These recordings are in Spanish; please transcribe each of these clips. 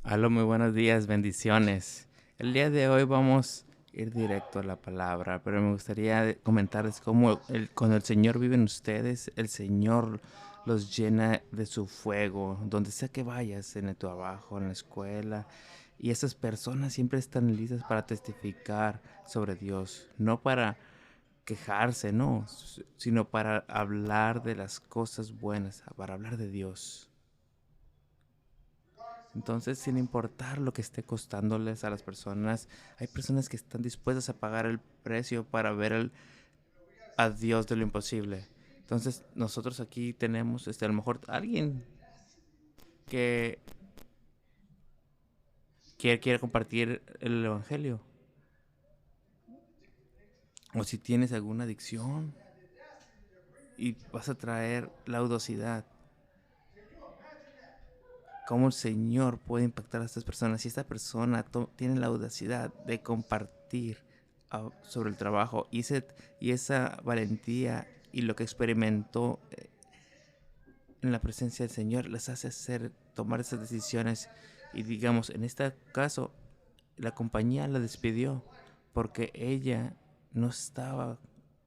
Hola, muy buenos días, bendiciones. El día de hoy vamos a ir directo a la palabra, pero me gustaría comentarles cómo cuando el Señor vive en ustedes, el Señor los llena de su fuego, donde sea que vayas, en el trabajo, en la escuela, y esas personas siempre están listas para testificar sobre Dios, no para quejarse, no, sino para hablar de las cosas buenas, para hablar de Dios. Entonces, sin importar lo que esté costándoles a las personas, hay personas que están dispuestas a pagar el precio para ver a Dios de lo imposible. Entonces, nosotros aquí tenemos, a lo mejor alguien que quiere compartir el evangelio. O si tienes alguna adicción y vas a traer la audacidad. Cómo el Señor puede impactar a estas personas. Si esta persona tiene la audacidad de compartir sobre el trabajo y esa valentía y lo que experimentó en la presencia del Señor les hace tomar esas decisiones. Y digamos, en este caso, la compañía la despidió porque ella no estaba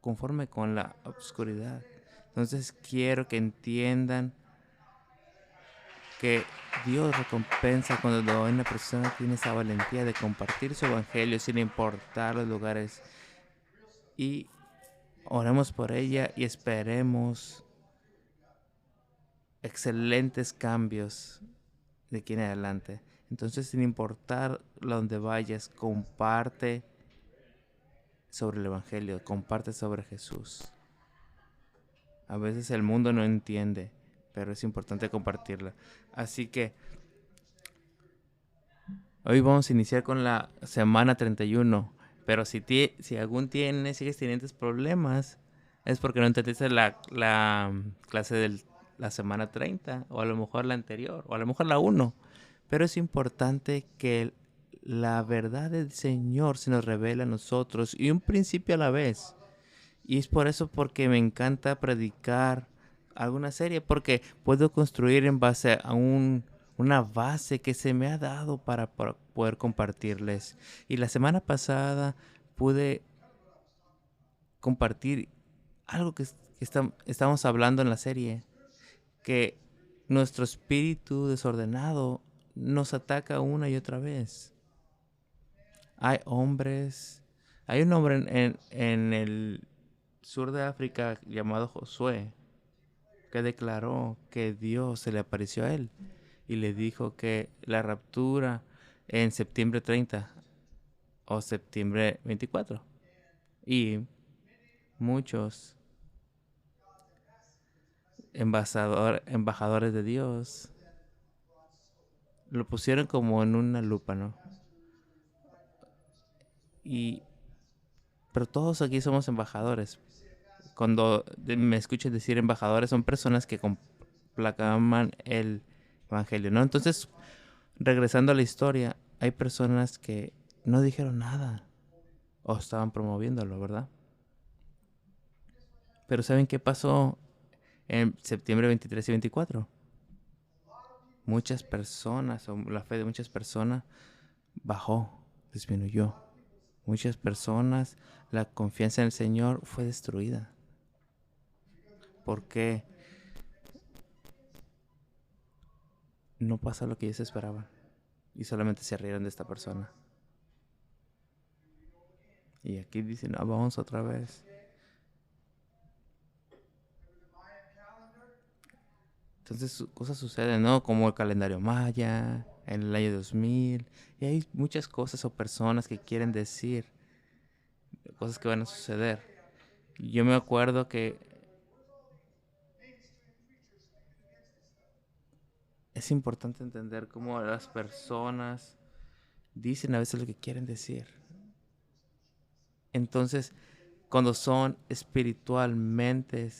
conforme con la oscuridad. Entonces quiero que entiendan que Dios recompensa cuando una persona tiene esa valentía de compartir su evangelio sin importar los lugares. Y oremos por ella y esperemos excelentes cambios de aquí en adelante. Entonces, sin importar donde vayas, comparte sobre el evangelio, comparte sobre Jesús. A veces el mundo no entiende, pero es importante compartirla. Así que hoy vamos a iniciar con la semana 31. Pero si sigues teniendo problemas, es porque no entendiste la clase de la semana 30, o a lo mejor la anterior, o a lo mejor la uno. Pero es importante que la verdad del Señor se nos revela a nosotros y un principio a la vez. Y es por eso porque me encanta predicar alguna serie, porque puedo construir en base a una base que se me ha dado para poder compartirles. Y la semana pasada pude compartir algo que estamos hablando en la serie, que nuestro espíritu desordenado nos ataca una y otra vez. Hay hombres, hay un hombre en el sur de África llamado Josué, que declaró que Dios se le apareció a él y le dijo que la raptura en septiembre 30 o septiembre 24. Y muchos embajadores de Dios lo pusieron como en una lupa, ¿no? Y, pero todos aquí somos embajadores. Cuando me escuchen decir embajadores, son personas que proclaman el evangelio, ¿no? Entonces, regresando a la historia, hay personas que no dijeron nada o estaban promoviéndolo, ¿verdad? Pero ¿saben qué pasó en septiembre 23 y 24? Muchas personas, o la fe de muchas personas bajó, disminuyó. Muchas personas, la confianza en el Señor fue destruida. Porque no pasa lo que ellos esperaban. Y solamente se rieron de esta persona. Y aquí dicen, no, vamos otra vez. Entonces cosas suceden, ¿no? Como el calendario maya, en el año 2000. Y hay muchas cosas o personas que quieren decir cosas que van a suceder. Y yo me acuerdo que es importante entender cómo las personas dicen a veces lo que quieren decir. Entonces, cuando son espiritualmente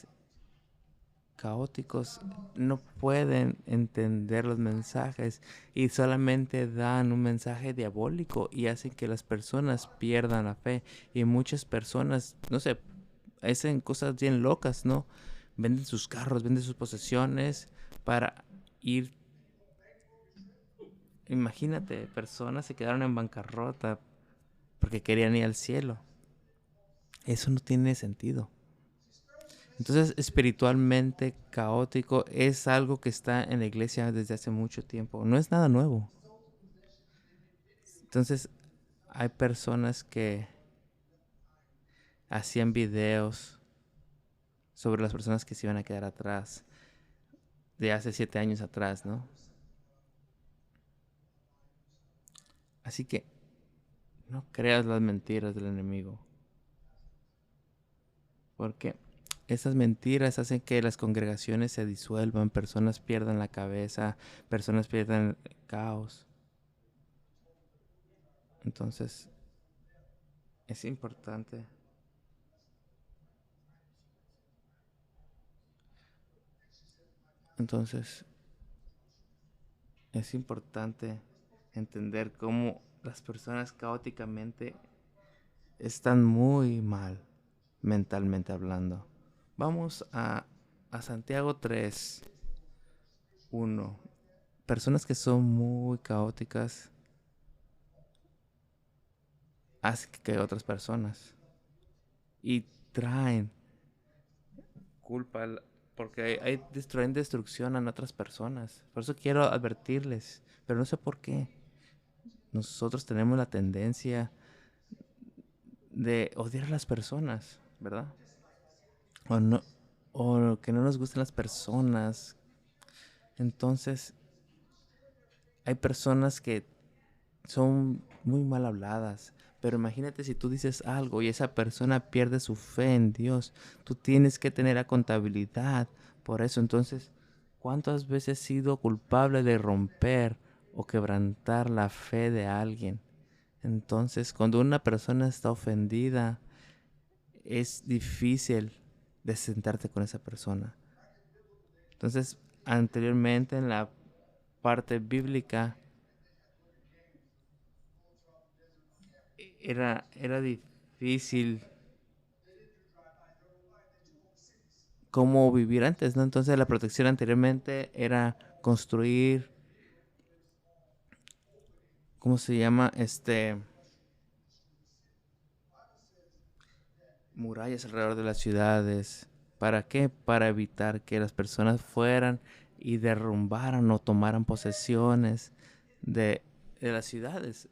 caóticos, no pueden entender los mensajes y solamente dan un mensaje diabólico y hacen que las personas pierdan la fe. Y muchas personas, no sé, hacen cosas bien locas, ¿no? Venden sus carros, venden sus posesiones para ir imagínate, personas se quedaron en bancarrota porque querían ir al cielo. Eso no tiene sentido. Entonces, espiritualmente caótico es algo que está en la iglesia desde hace mucho tiempo. No es nada nuevo. Entonces, hay personas que hacían videos sobre las personas que se iban a quedar atrás, de hace 7 años atrás, ¿no? Así que no creas las mentiras del enemigo, porque esas mentiras hacen que las congregaciones se disuelvan, personas pierdan la cabeza, personas pierdan el caos. Entonces, es importante. Entonces, es importante entender cómo las personas caóticamente están muy mal mentalmente hablando. Vamos a Santiago 3:1. Personas que son muy caóticas hacen que otras personas y traen culpa porque traen destrucción a otras personas. Por eso quiero advertirles, pero no sé por qué. Nosotros tenemos la tendencia de odiar a las personas, ¿verdad? O no, o que no nos gustan las personas. Entonces, hay personas que son muy mal habladas. Pero imagínate si tú dices algo y esa persona pierde su fe en Dios. Tú tienes que tener contabilidad por eso. Entonces, ¿cuántas veces he sido culpable de romper o quebrantar la fe de alguien? Entonces, cuando una persona está ofendida, es difícil de sentarte con esa persona. Entonces, anteriormente en la parte bíblica, era difícil cómo vivir antes, ¿no? Entonces la protección anteriormente era construir, ¿cómo se llama? Murallas alrededor de las ciudades. ¿Para qué? Para evitar que las personas fueran y derrumbaran o tomaran posesiones de, de las ciudades.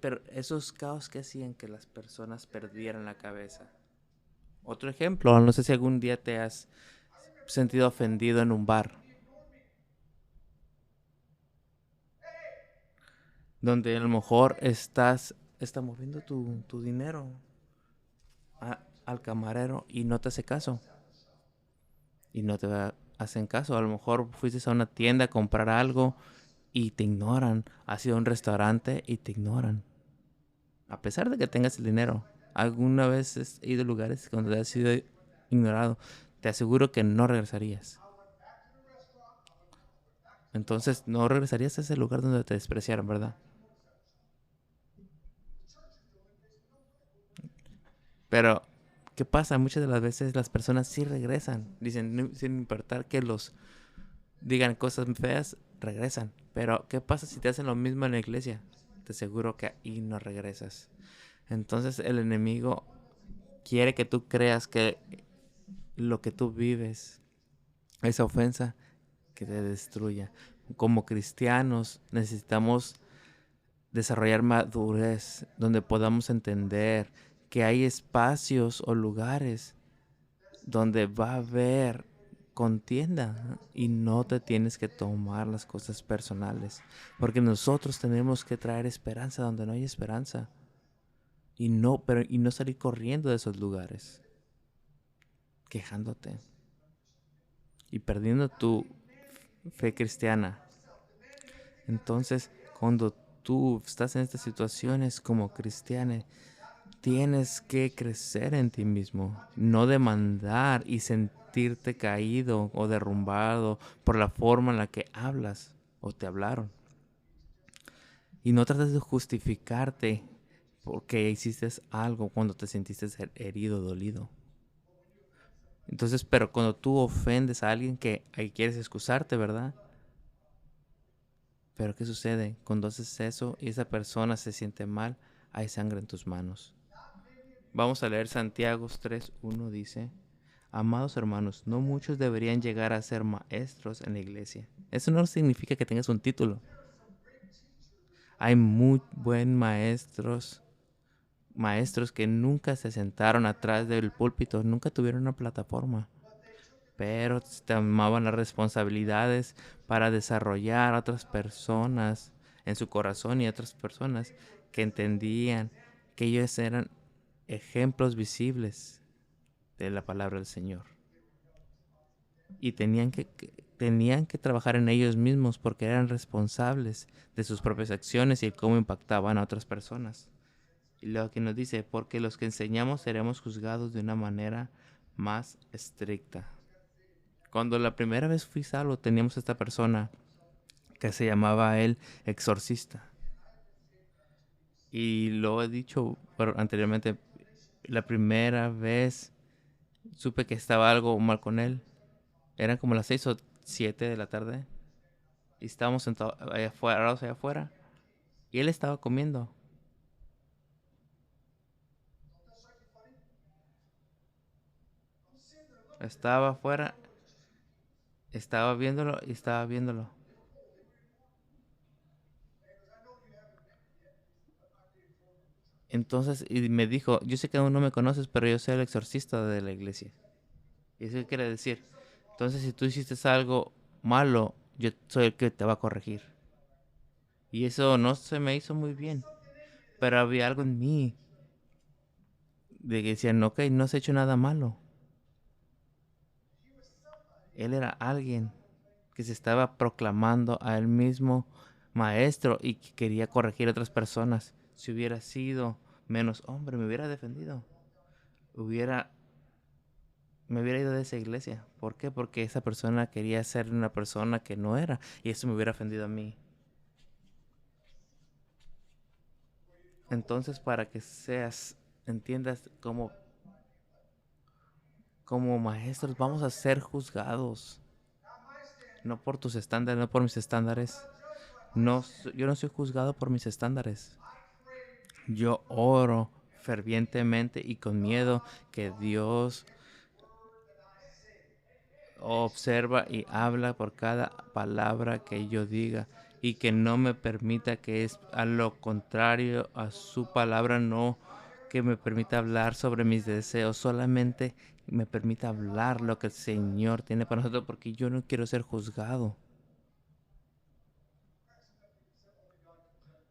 Pero esos caos que hacían que las personas perdieran la cabeza. Otro ejemplo, no sé si algún día te has sentido ofendido en un bar, donde a lo mejor está moviendo tu dinero al camarero y no te hace caso. Y no hacen caso. A lo mejor fuiste a una tienda a comprar algo y te ignoran. Has ido a un restaurante y te ignoran. A pesar de que tengas el dinero. ¿Alguna vez has ido a lugares donde has sido ignorado? Te aseguro que no regresarías. Entonces no regresarías a ese lugar donde te despreciaron, ¿verdad? Pero, ¿qué pasa? Muchas de las veces las personas sí regresan. Dicen, sin importar que los digan cosas feas, regresan. Pero, ¿qué pasa si te hacen lo mismo en la iglesia? Te aseguro que ahí no regresas. Entonces, el enemigo quiere que tú creas que lo que tú vives, esa ofensa, que te destruya. Como cristianos necesitamos desarrollar madurez donde podamos entender que hay espacios o lugares donde va a haber contienda, ¿no? Y no te tienes que tomar las cosas personales, porque nosotros tenemos que traer esperanza donde no hay esperanza y no salir corriendo de esos lugares, quejándote y perdiendo tu fe cristiana. Entonces, cuando tú estás en estas situaciones como cristiana, tienes que crecer en ti mismo, no demandar y sentirte caído o derrumbado por la forma en la que hablas o te hablaron. Y no trates de justificarte porque hiciste algo cuando te sentiste herido, dolido. Entonces, pero cuando tú ofendes a alguien que ahí quieres excusarte, ¿verdad? Pero ¿qué sucede? Cuando haces eso y esa persona se siente mal, hay sangre en tus manos. Vamos a leer Santiago 3:1 dice, amados hermanos, no muchos deberían llegar a ser maestros en la iglesia. Eso no significa que tengas un título. Hay muy buen maestros que nunca se sentaron atrás del púlpito, nunca tuvieron una plataforma, pero tomaban las responsabilidades para desarrollar a otras personas en su corazón y otras personas que entendían que ellos eran ejemplos visibles de la palabra del Señor. Y tenían que trabajar en ellos mismos porque eran responsables de sus propias acciones y cómo impactaban a otras personas. Y luego aquí nos dice, porque los que enseñamos seremos juzgados de una manera más estricta. Cuando la primera vez fui salvo, teníamos esta persona que se llamaba él exorcista. Y lo he dicho anteriormente, la primera vez supe que estaba algo mal con él. Eran como las 6 o 7 de la tarde. Y estábamos sentados allá afuera. Y él estaba comiendo. Estaba afuera, estaba viéndolo y estaba viéndolo. Entonces, y me dijo, yo sé que aún no me conoces, pero yo soy el exorcista de la iglesia. ¿Y eso qué quiere decir? Entonces, si tú hiciste algo malo, yo soy el que te va a corregir. Y eso no se me hizo muy bien. Pero había algo en mí de que decían, ok, no has hecho nada malo. Él era alguien que se estaba proclamando a él mismo maestro y que quería corregir a otras personas. Si hubiera sido menos hombre, me hubiera defendido. Hubiera Me hubiera ido de esa iglesia. ¿Por qué? Porque esa persona quería ser una persona que no era. Y eso me hubiera ofendido a mí. Entonces, para que entiendas como maestros, vamos a ser juzgados. No por tus estándares, no por mis estándares. No, yo no soy juzgado por mis estándares. Yo oro fervientemente y con miedo que Dios observa y habla por cada palabra que yo diga y que no me permita que es a lo contrario a su palabra, no que me permita hablar sobre mis deseos, solamente me permita hablar lo que el Señor tiene para nosotros porque yo no quiero ser juzgado.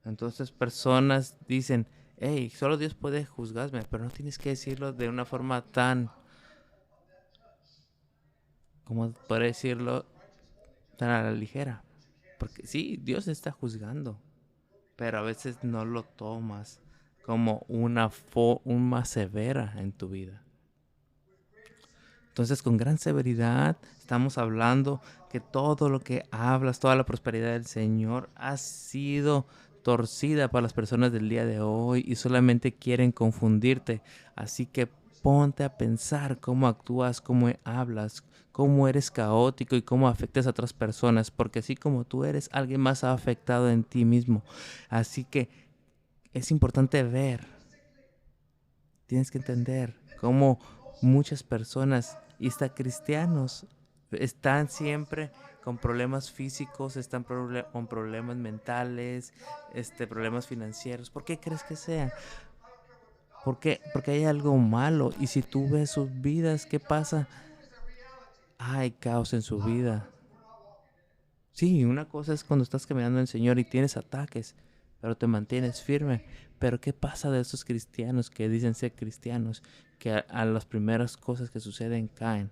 Entonces personas dicen, hey, solo Dios puede juzgarme, pero no tienes que decirlo de una forma tan, como podría decirlo, tan a la ligera. Porque sí, Dios está juzgando, pero a veces no lo tomas como una forma severa en tu vida. Entonces, con gran severidad, estamos hablando que todo lo que hablas, toda la prosperidad del Señor ha sido torcida para las personas del día de hoy y solamente quieren confundirte. Así que ponte a pensar cómo actúas, cómo hablas, cómo eres caótico y cómo afectas a otras personas, porque así como tú eres, alguien más ha afectado en ti mismo. Así que es importante ver, tienes que entender cómo muchas personas, y hasta cristianos, están siempre con problemas físicos, están con problemas mentales, problemas financieros. ¿Por qué crees que sea? ¿Por qué? Porque hay algo malo. Y si tú ves sus vidas, ¿qué pasa? Hay caos en su vida. Sí, una cosa es cuando estás caminando en el Señor y tienes ataques, pero te mantienes firme. Pero ¿qué pasa de esos cristianos que dicen ser cristianos, que a las primeras cosas que suceden caen?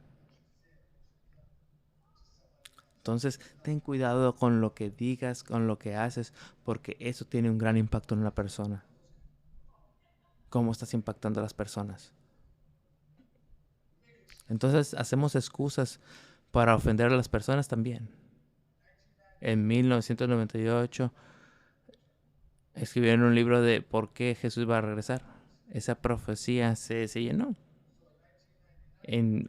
Entonces, ten cuidado con lo que digas, con lo que haces, porque eso tiene un gran impacto en la persona. ¿Cómo estás impactando a las personas? Entonces, hacemos excusas para ofender a las personas también. En 1998 escribieron un libro de por qué Jesús va a regresar. Esa profecía se llenó. En,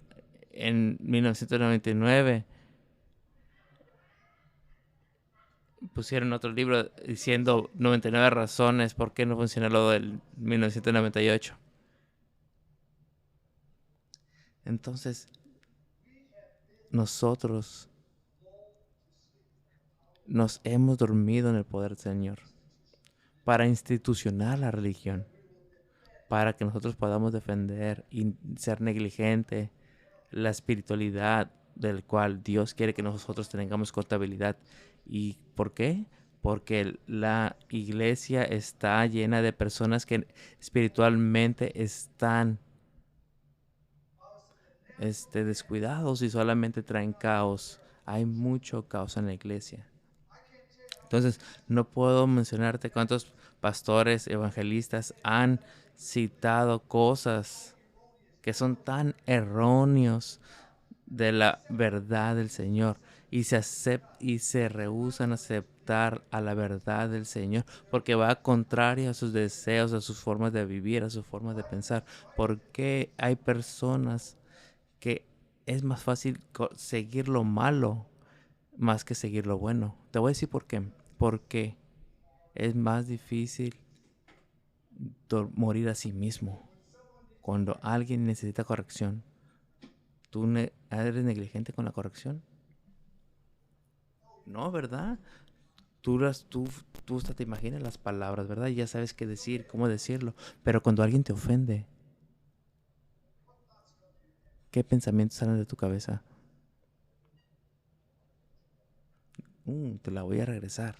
en 1999 pusieron otro libro diciendo 99 razones por qué no funciona lo del 1998. Entonces, nosotros nos hemos dormido en el poder del Señor para institucionar la religión, para que nosotros podamos defender y ser negligente la espiritualidad del cual Dios quiere que nosotros tengamos contabilidad. ¿Y por qué? Porque la iglesia está llena de personas que espiritualmente están descuidados y solamente traen caos. Hay mucho caos en la iglesia. Entonces, no puedo mencionarte cuántos pastores evangelistas han citado cosas que son tan erróneos de la verdad del Señor y se rehúsan a aceptar a la verdad del Señor porque va contrario a sus deseos, a sus formas de vivir, a sus formas de pensar. Porque hay personas que es más fácil seguir lo malo más que seguir lo bueno? Te voy a decir por qué. Porque es más difícil morir a sí mismo. Cuando alguien necesita corrección, ¿tú eres negligente con la corrección? No, ¿verdad? Tú hasta te imaginas las palabras, ¿verdad? Y ya sabes qué decir, cómo decirlo. Pero cuando alguien te ofende, ¿qué pensamientos salen de tu cabeza? Te la voy a regresar.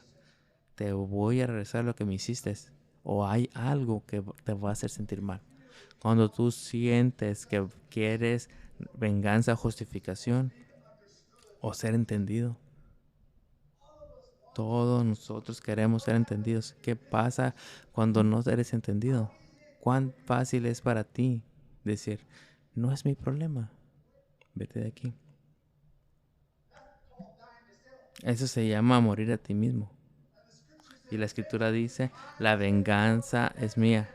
Te voy a regresar lo que me hiciste. O hay algo que te va a hacer sentir mal. Cuando tú sientes que quieres venganza, justificación o ser entendido. Todos nosotros queremos ser entendidos. ¿Qué pasa cuando no eres entendido? ¿Cuán fácil es para ti decir, no es mi problema, vete de aquí? Eso se llama morir a ti mismo. Y la escritura dice, la venganza es mía.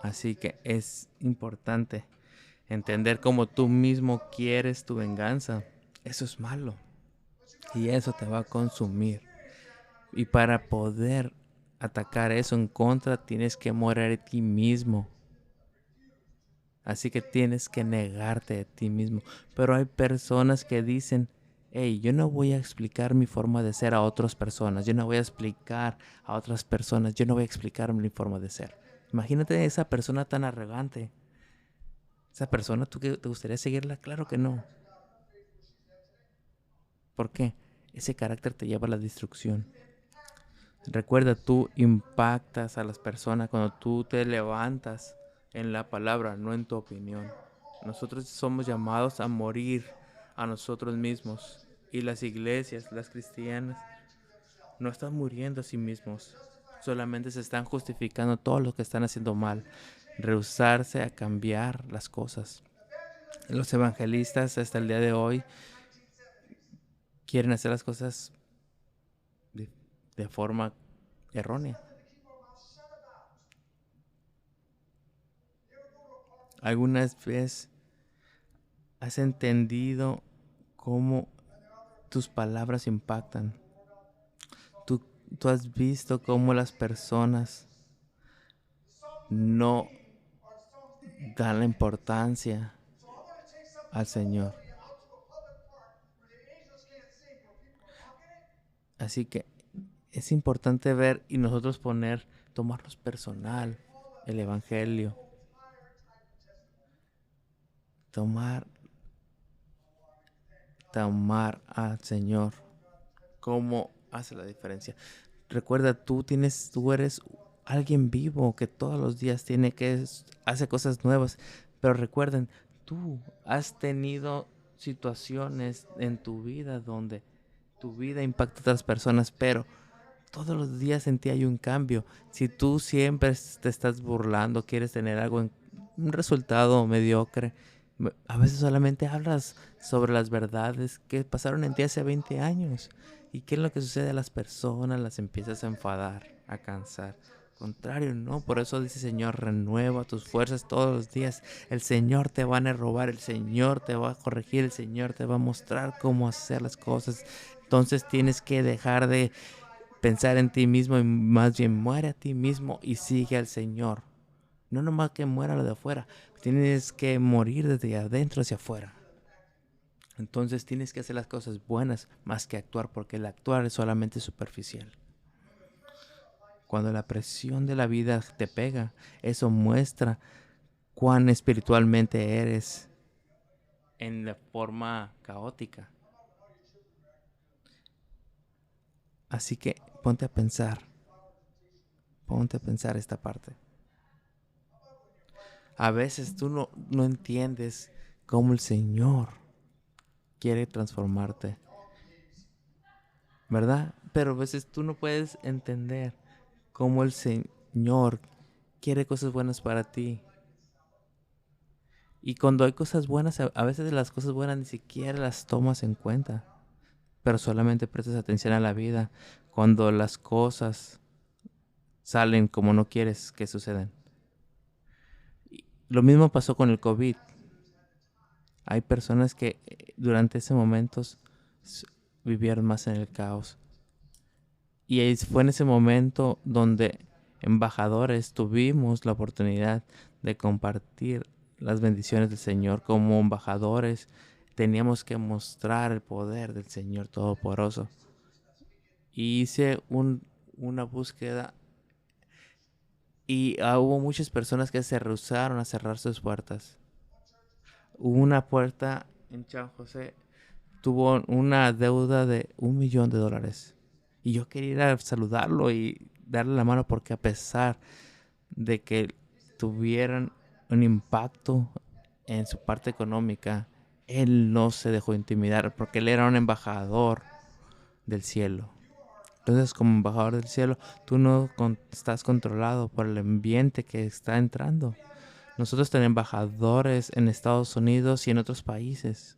Así que es importante entender cómo tú mismo quieres tu venganza. Eso es malo. Y eso te va a consumir. Y para poder atacar eso en contra, tienes que morir a ti mismo. Así que tienes que negarte a ti mismo. Pero hay personas que dicen, hey, yo no voy a explicar mi forma de ser a otras personas. Yo no voy a explicar a otras personas. Yo no voy a explicar mi forma de ser. Imagínate esa persona tan arrogante. Esa persona, ¿tú que te gustaría seguirla? Claro que no. ¿Por qué? Ese carácter te lleva a la destrucción. Recuerda, tú impactas a las personas cuando tú te levantas en la palabra, no en tu opinión. Nosotros somos llamados a morir a nosotros mismos. Y las iglesias, las cristianas, no están muriendo a sí mismos. Solamente se están justificando todo lo que están haciendo mal. Rehusarse a cambiar las cosas. Los evangelistas hasta el día de hoy quieren hacer las cosas de forma errónea. ¿Algunas veces has entendido cómo tus palabras impactan? Tú has visto cómo las personas no dan la importancia al Señor. Así que es importante ver y nosotros tomarnos personal el Evangelio. Tomar al Señor. ¿Cómo hace la diferencia? Recuerda, tú eres alguien vivo que todos los días hace cosas nuevas. Pero recuerden, tú has tenido situaciones en tu vida donde tu vida impacta a otras personas, pero todos los días en ti hay un cambio. Si tú siempre te estás burlando, quieres tener un resultado mediocre, a veces solamente hablas sobre las verdades que pasaron en ti hace 20 años. ¿Y qué es lo que sucede a las personas? Las empiezas a enfadar, a cansar. Contrario, no. Por eso dice Señor, renueva tus fuerzas todos los días. El Señor te va a robar, el Señor te va a corregir, el Señor te va a mostrar cómo hacer las cosas. Entonces tienes que dejar de pensar en ti mismo y más bien muere a ti mismo y sigue al Señor. No nomás que muera lo de afuera, tienes que morir desde adentro hacia afuera. Entonces tienes que hacer las cosas buenas más que actuar, porque el actuar es solamente superficial. Cuando la presión de la vida te pega, eso muestra cuán espiritualmente eres en la forma caótica. Así que ponte a pensar esta parte. A veces tú no entiendes cómo el Señor quiere transformarte, ¿verdad? Pero a veces tú no puedes entender cómo el Señor quiere cosas buenas para ti. Y cuando hay cosas buenas, a veces las cosas buenas ni siquiera las tomas en cuenta, pero solamente prestas atención a la vida cuando las cosas salen como no quieres que sucedan. Y lo mismo pasó con el COVID. Hay personas que durante ese momento vivieron más en el caos. Y fue en ese momento donde embajadores tuvimos la oportunidad de compartir las bendiciones del Señor. Como embajadores teníamos que mostrar el poder del Señor Todopoderoso. Y hice una búsqueda y hubo muchas personas que se rehusaron a cerrar sus puertas. Hubo una puerta en San José, tuvo una deuda de $1,000,000. Y yo quería ir a saludarlo y darle la mano, porque a pesar de que tuvieran un impacto en su parte económica, él no se dejó intimidar, porque él era un embajador del cielo. Entonces, como embajador del cielo, tú no estás controlado por el ambiente que está entrando. Nosotros tenemos embajadores en Estados Unidos y en otros países.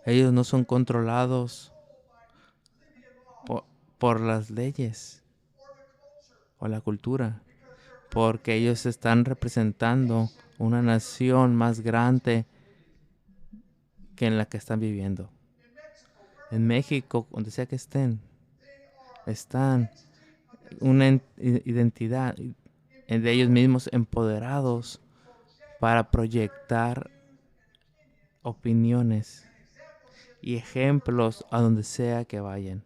Ellos no son controlados por, por las leyes o la cultura, porque ellos están representando una nación más grande que en la que están viviendo. En México, donde sea que están una identidad de ellos mismos, empoderados para proyectar opiniones y ejemplos a donde sea que vayan.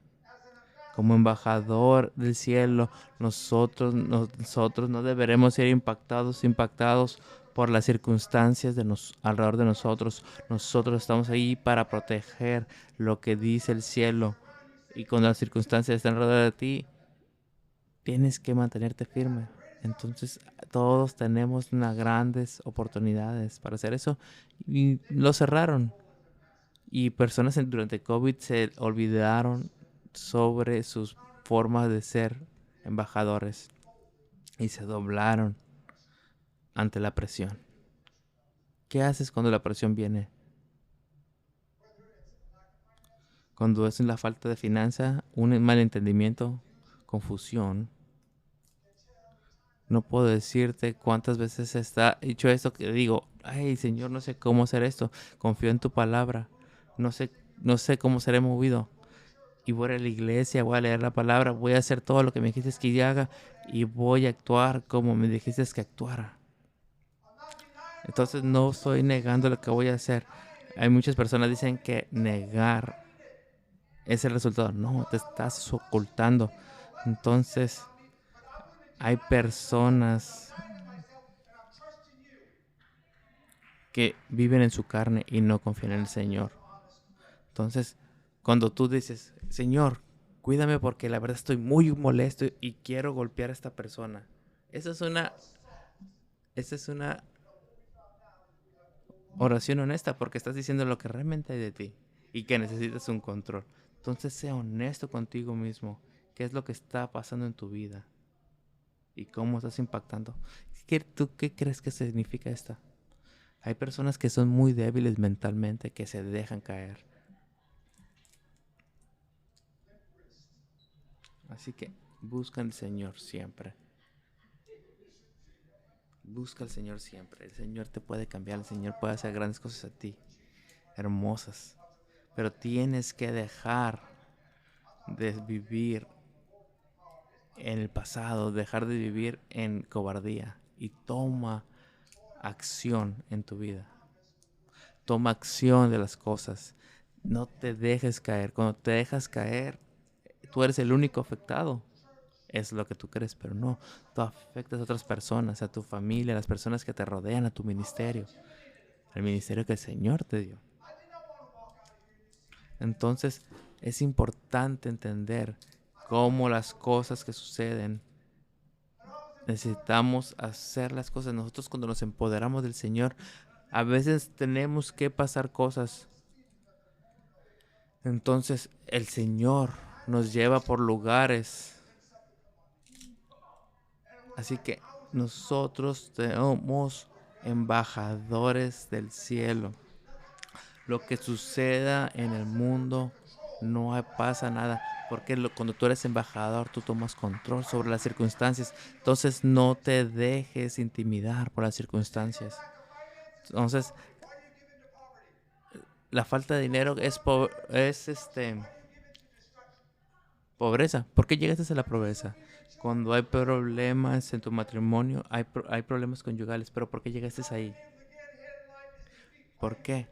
Como embajador del cielo, nosotros no deberemos ser impactados por las circunstancias alrededor de nosotros. Nosotros estamos ahí para proteger lo que dice el cielo. Y cuando las circunstancias están alrededor de ti, tienes que mantenerte firme. Entonces, todos tenemos unas grandes oportunidades para hacer eso. Y lo cerraron. Y personas durante COVID se olvidaron sobre sus formas de ser embajadores y se doblaron ante la presión. ¿Qué haces cuando la presión viene? Cuando es la falta de finanza, un malentendimiento, confusión. No puedo decirte cuántas veces está dicho esto que digo, ay Señor, no sé cómo hacer esto. Confío en tu palabra. No sé cómo seré movido. Y voy a la iglesia, voy a leer la palabra, voy a hacer todo lo que me dijiste que yo haga y voy a actuar como me dijiste que actuara. Entonces no estoy negando lo que voy a hacer. Hay muchas personas que dicen que negar es el resultado. No, te estás ocultando. Entonces hay personas que viven en su carne y no confían en el Señor. Entonces, cuando tú dices, Señor, cuídame porque la verdad estoy muy molesto y quiero golpear a esta persona. Esa es una oración honesta, porque estás diciendo lo que realmente hay de ti y que necesitas un control. Entonces, sea honesto contigo mismo. ¿Qué es lo que está pasando en tu vida? ¿Y cómo estás impactando? ¿Tú qué crees que significa esto? Hay personas que son muy débiles mentalmente, que se dejan caer. Así que busca al Señor siempre. Busca al Señor siempre. El Señor te puede cambiar. El Señor puede hacer grandes cosas a ti. Hermosas. Pero tienes que dejar de vivir en el pasado, dejar de vivir en cobardía y toma acción en tu vida. Toma acción de las cosas. No te dejes caer. Cuando te dejas caer, tú eres el único afectado. Es lo que tú crees, pero no. Tú afectas a otras personas, a tu familia, a las personas que te rodean, a tu ministerio. Al ministerio que el Señor te dio. Entonces, es importante entender cómo las cosas que suceden, necesitamos hacer las cosas. Nosotros cuando nos empoderamos del Señor, a veces tenemos que pasar cosas. Entonces, el Señor nos lleva por lugares. Así que nosotros somos embajadores del cielo. Lo que suceda en el mundo no pasa nada, porque cuando tú eres embajador tú tomas control sobre las circunstancias. Entonces no te dejes intimidar por las circunstancias. Entonces la falta de dinero es pobreza. ¿Por qué llegaste a la pobreza? Cuando hay problemas en tu matrimonio, hay problemas conyugales, pero ¿por qué llegaste ahí? ¿Por qué?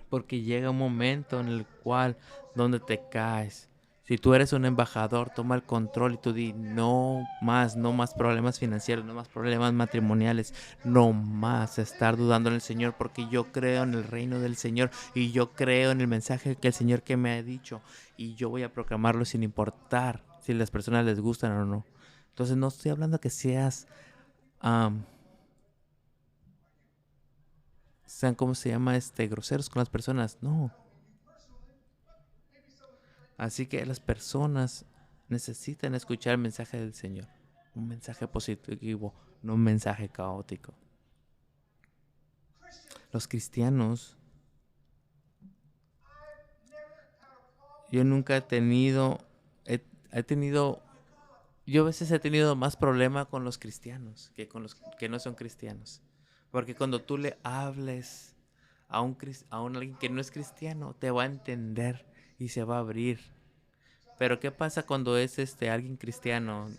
Porque llega un momento en el cual donde te caes. Si tú eres un embajador, toma el control y tú di no más problemas financieros, no más problemas matrimoniales, no más estar dudando en el Señor, porque yo creo en el reino del Señor y yo creo en el mensaje que el Señor que me ha dicho y yo voy a proclamarlo sin importar si las personas les gustan o no. Entonces no estoy hablando que sean, ¿cómo se llama? Groseros con las personas, no. Así que las personas necesitan escuchar el mensaje del Señor. Un mensaje positivo, no un mensaje caótico. Los cristianos, yo nunca he tenido, yo a veces he tenido más problema con los cristianos que con los que no son cristianos. Porque cuando tú le hables a alguien que no es cristiano, te va a entender y se va a abrir. Pero ¿qué pasa cuando es alguien cristiano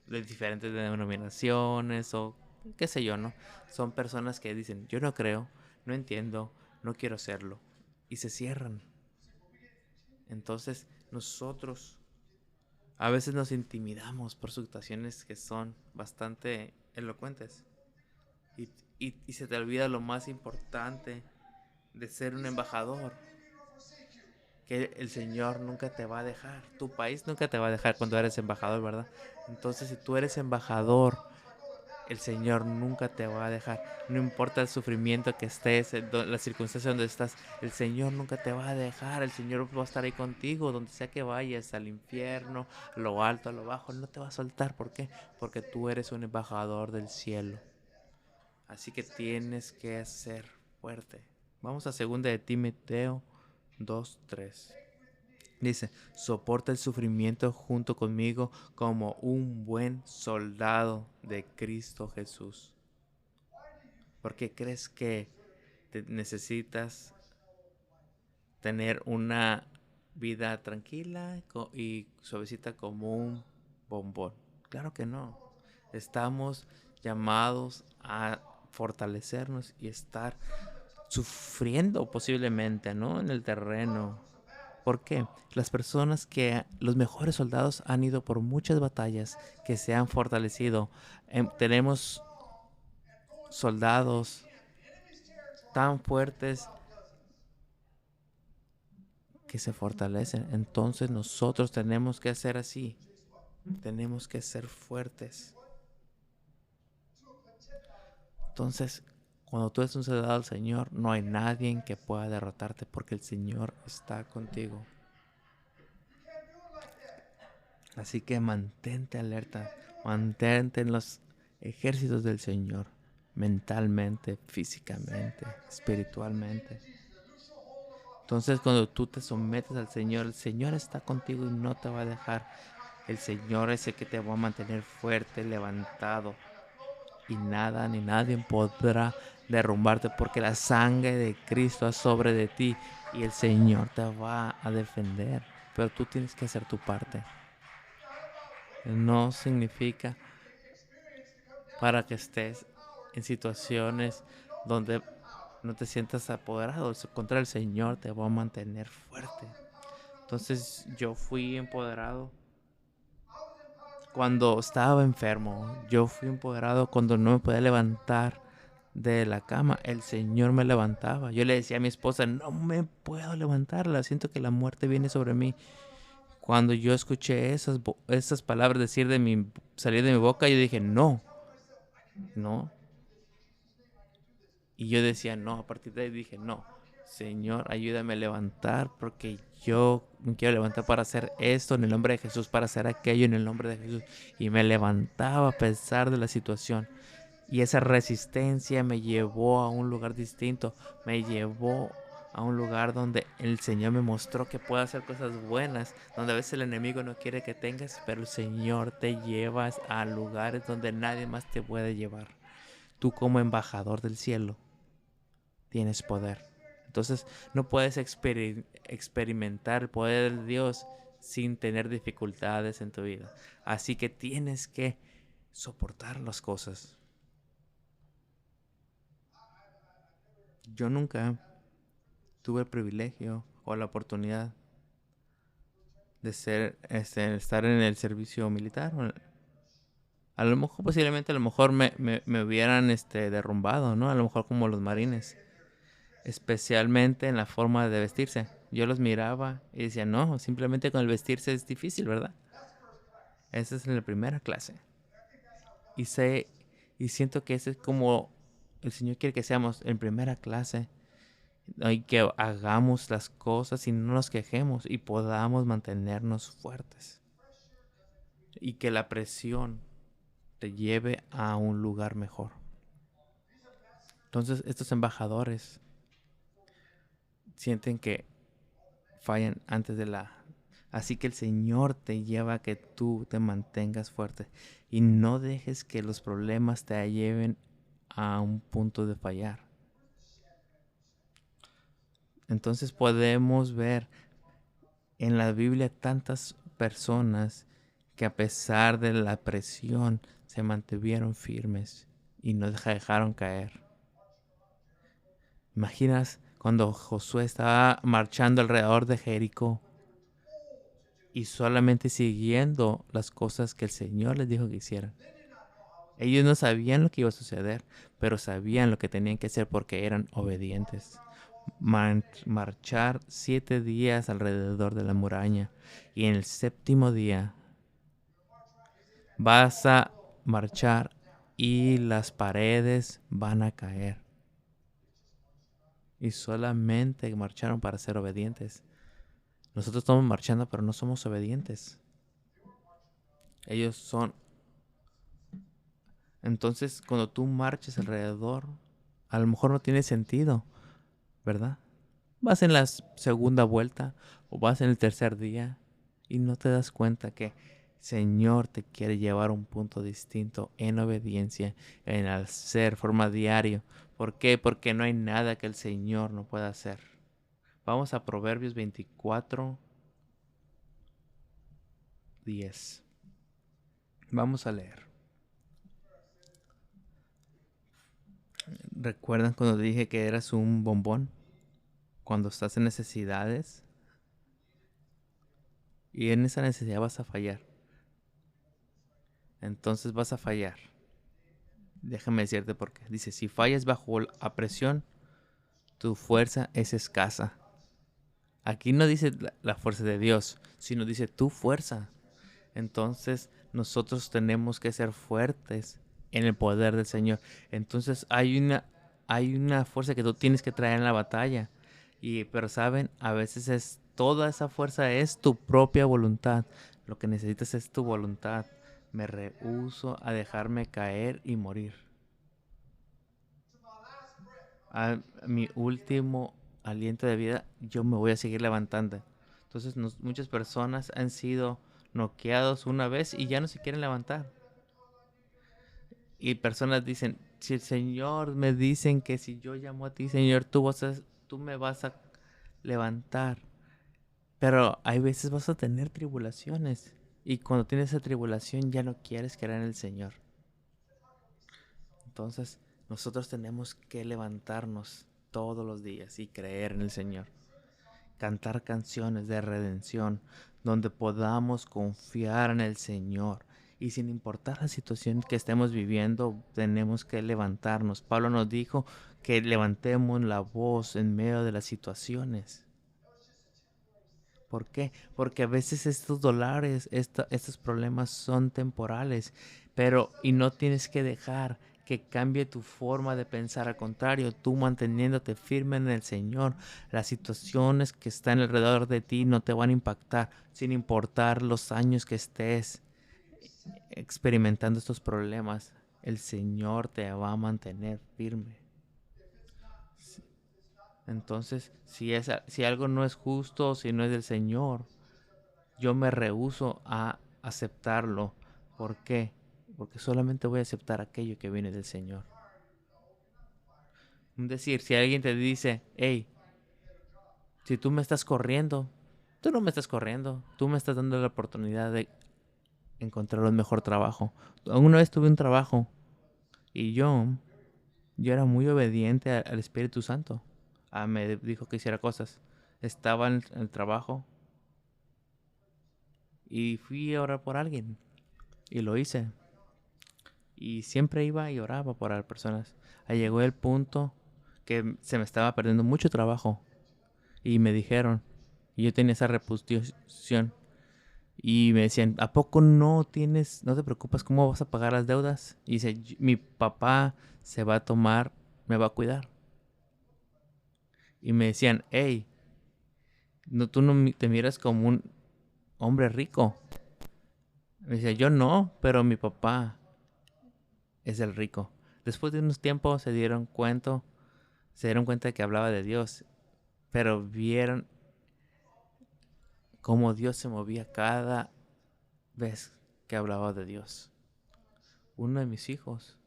de diferentes denominaciones o qué sé yo, ¿no? Son personas que dicen, yo no creo, no entiendo, no quiero hacerlo. Y se cierran. Entonces nosotros a veces nos intimidamos por situaciones que son bastante elocuentes. Y, y se te olvida lo más importante de ser un embajador. Que el Señor nunca te va a dejar. Tu país nunca te va a dejar cuando eres embajador, ¿verdad? Entonces, si tú eres embajador, el Señor nunca te va a dejar. No importa el sufrimiento que estés, la circunstancia donde estás, el Señor nunca te va a dejar. El Señor va a estar ahí contigo, donde sea que vayas, al infierno, a lo alto, a lo bajo. No te va a soltar. ¿Por qué? Porque tú eres un embajador del cielo. Así que tienes que ser fuerte. Vamos a 2 de Timoteo 2:3. Dice, soporta el sufrimiento junto conmigo como un buen soldado de Cristo Jesús. ¿Por qué crees que necesitas tener una vida tranquila y suavecita como un bombón? Claro que no. Estamos llamados a fortalecernos y estar sufriendo posiblemente, ¿no? En el terreno. ¿Por qué? Los mejores soldados han ido por muchas batallas que se han fortalecido. Tenemos soldados tan fuertes que se fortalecen. Entonces nosotros tenemos que hacer así. Tenemos que ser fuertes. Entonces, cuando tú eres un soldado del Señor, no hay nadie que pueda derrotarte porque el Señor está contigo. Así que mantente alerta, mantente en los ejércitos del Señor, mentalmente, físicamente, espiritualmente. Entonces cuando tú te sometes al Señor, el Señor está contigo y no te va a dejar. El Señor es el que te va a mantener fuerte, levantado. y nada ni nadie podrá derrumbarte, porque la sangre de Cristo es sobre de ti y el Señor te va a defender. Pero tú tienes que hacer tu parte. No significa para que estés en situaciones donde no te sientas apoderado. Al contrario, el Señor te va a mantener fuerte. Entonces yo fui empoderado cuando estaba enfermo. Yo fui empoderado cuando no me podía levantar de la cama. El Señor me levantaba. Yo le decía a mi esposa, no me puedo levantar, siento que la muerte viene sobre mí. Cuando yo escuché esas palabras salir de mi boca, yo dije, no, no. Y yo decía, no, a partir de ahí dije, no, Señor, ayúdame a levantar porque yo me quiero levantar para hacer esto en el nombre de Jesús, para hacer aquello en el nombre de Jesús. Y me levantaba a pesar de la situación. Y esa resistencia me llevó a un lugar distinto, me llevó a un lugar donde el Señor me mostró que puedo hacer cosas buenas, donde a veces el enemigo no quiere que tengas, pero el Señor te lleva a lugares donde nadie más te puede llevar. Tú como embajador del cielo tienes poder. Entonces no puedes experimentar el poder de Dios sin tener dificultades en tu vida. Así que tienes que soportar las cosas. Yo nunca tuve el privilegio o la oportunidad de estar en el servicio militar. A lo mejor, posiblemente, a lo mejor me hubieran derrumbado, ¿no? A lo mejor como los marines. Especialmente en la forma de vestirse. Yo los miraba y decía, no, simplemente con el vestirse es difícil, ¿verdad? Esa es la primera clase. Y sé, y siento que ese es como el Señor quiere que seamos en primera clase. Y que hagamos las cosas y no nos quejemos y podamos mantenernos fuertes. Y que la presión te lleve a un lugar mejor. Entonces, estos embajadores sienten que fallan antes de la... Así que el Señor te lleva a que tú te mantengas fuerte y no dejes que los problemas te lleven a un punto de fallar. Entonces podemos ver en la Biblia tantas personas que a pesar de la presión se mantuvieron firmes y no dejaron caer. Imaginas cuando Josué estaba marchando alrededor de Jericó y solamente siguiendo las cosas que el Señor les dijo que hicieran. Ellos no sabían lo que iba a suceder, pero sabían lo que tenían que hacer porque eran obedientes. Marchar 7 días alrededor de la muralla y en el séptimo día vas a marchar y las paredes van a caer. Y solamente marcharon para ser obedientes. Nosotros estamos marchando, pero no somos obedientes. Ellos son. Entonces, cuando tú marches alrededor, a lo mejor no tiene sentido, ¿verdad? Vas en la segunda vuelta o vas en el tercer día y no te das cuenta que Señor te quiere llevar a un punto distinto en obediencia, en hacer forma diario. ¿Por qué? Porque no hay nada que el Señor no pueda hacer. Vamos a Proverbios 24, 10. Vamos a leer. ¿Recuerdan cuando dije que eras un bombón? Cuando estás en necesidades y en esa necesidad vas a fallar. Entonces vas a fallar. Déjame decirte por qué. Dice, si fallas bajo la presión, tu fuerza es escasa. Aquí no dice la fuerza de Dios, sino dice tu fuerza. Entonces nosotros tenemos que ser fuertes en el poder del Señor. Entonces hay una fuerza que tú tienes que traer en la batalla. Pero saben, a veces toda esa fuerza es tu propia voluntad. Lo que necesitas es tu voluntad. Me rehúso a dejarme caer y morir. A mi último aliento de vida, yo me voy a seguir levantando. Entonces muchas personas han sido noqueados una vez y ya no se quieren levantar. Y personas dicen, si el Señor me dicen que si yo llamo a ti, Señor, tú me vas a levantar. Pero hay veces vas a tener tribulaciones. Y cuando tienes esa tribulación ya no quieres creer en el Señor. Entonces nosotros tenemos que levantarnos todos los días y creer en el Señor. Cantar canciones de redención donde podamos confiar en el Señor. Y sin importar la situación que estemos viviendo, tenemos que levantarnos. Pablo nos dijo que levantemos la voz en medio de las situaciones. ¿Por qué? Porque a veces estos dolores, estos problemas son temporales, pero y no tienes que dejar que cambie tu forma de pensar. Al contrario, tú manteniéndote firme en el Señor, las situaciones que están alrededor de ti no te van a impactar, sin importar los años que estés experimentando estos problemas. El Señor te va a mantener firme. Entonces, si algo no es justo, si no es del Señor, yo me rehúso a aceptarlo. ¿Por qué? Porque solamente voy a aceptar aquello que viene del Señor. Es decir, si alguien te dice, hey, si tú me estás corriendo, tú no me estás corriendo, tú me estás dando la oportunidad de encontrar un mejor trabajo. Una vez tuve un trabajo y yo era muy obediente al Espíritu Santo. Me dijo que hiciera cosas. Estaba en el trabajo y fui a orar por alguien y lo hice. Y siempre iba y oraba por las personas. Ahí llegó el punto que se me estaba perdiendo mucho trabajo. Y me dijeron, y yo tenía esa reposición. Y me decían, ¿a poco no te preocupas cómo vas a pagar las deudas? Y dice, mi papá se va a tomar, me va a cuidar. Y me decían, hey, no, tú no te miras como un hombre rico. Me decía, yo no, pero mi papá es el rico. Después de unos tiempos se dieron cuenta de que hablaba de Dios, pero vieron cómo Dios se movía cada vez que hablaba de Dios. Uno de mis hijos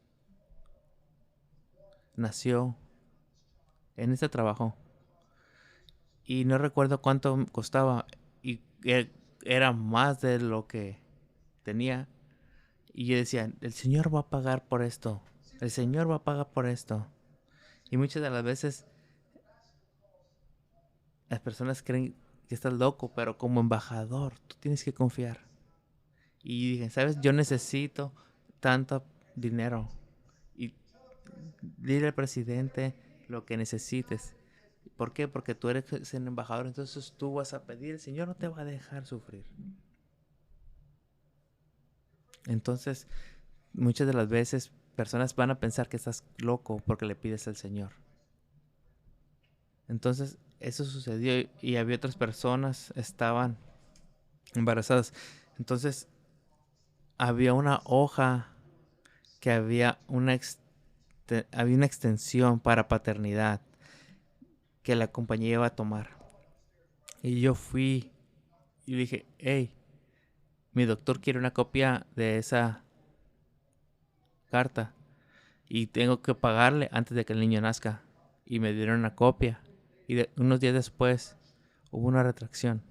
nació en este trabajo y no recuerdo cuánto costaba y era más de lo que tenía. Y yo decía, el Señor va a pagar por esto, el Señor va a pagar por esto. Y muchas de las veces las personas creen que estás loco, pero como embajador tú tienes que confiar. Y dije, ¿sabes? Yo necesito tanto dinero. Y dile al presidente lo que necesites. ¿Por qué? Porque tú eres el embajador, entonces tú vas a pedir, el Señor no te va a dejar sufrir. Entonces, muchas de las veces personas van a pensar que estás loco porque le pides al Señor. Entonces, eso sucedió y había otras personas, estaban embarazadas. Entonces, había una hoja que había una extensión para paternidad que la compañía iba a tomar. Y yo fui y dije, hey, mi doctor quiere una copia de esa carta y tengo que pagarle antes de que el niño nazca. Y me dieron una copia. Y unos días después hubo una retracción.